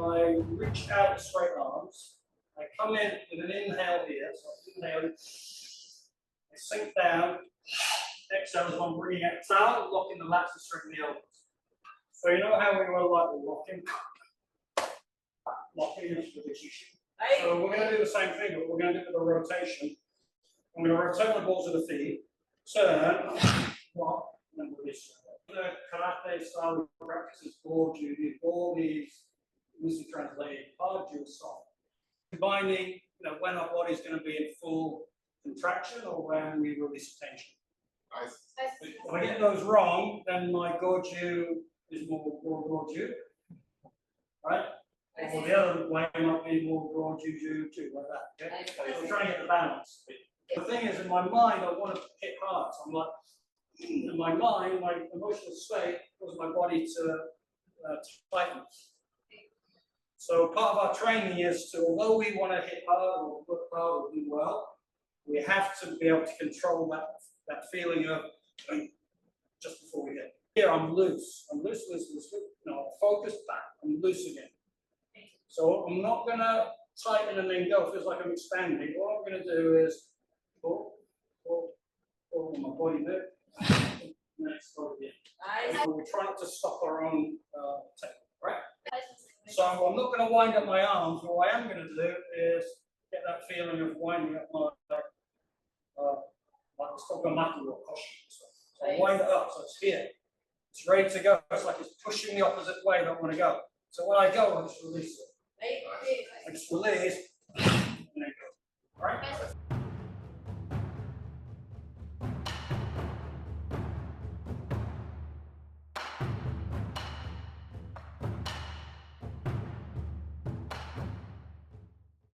I reach out with straight arms. I come in with an inhale here, so I inhale, I sink down, exhale as I'm bringing it down, locking the lats and straightening the elbows. So you know how we were like locking into the position. So we're going to do the same thing, but we're going to do it with a rotation. I'm going to rotate my balls to the feet, turn, lock, and then release. The karate style practice is ball judo. Ball is loosely translated hard, judo soft. Combining, when our body's going to be in full contraction or when we release tension. Nice. If I get those wrong, then my gorju is more gorju, right? Or the other way might be more gorju too, like that. Okay? So I'm trying to get the balance. The thing is, in my mind, I want to hit hard. So I'm like, in my mind, my emotional state causes my body to tighten. So part of our training is to, although we want to hit hard or work hard or do well, we have to be able to control that feeling of just before we get here. I'm loose. I'm loose. No, focus back. I'm loose again. So I'm not going to tighten and then go. It feels like I'm expanding. What I'm going to do is pull my body there. And then explode again. So we're trying to stop our own technique, right? So I'm not going to wind up my arms. What I am going to do is get that feeling of winding up my like it's called gamaki or koshi. So I wind it up, so it's here. It's ready to go. It's like it's pushing the opposite way that I want to go. So when I go, I just release it. I just release and then go. All right?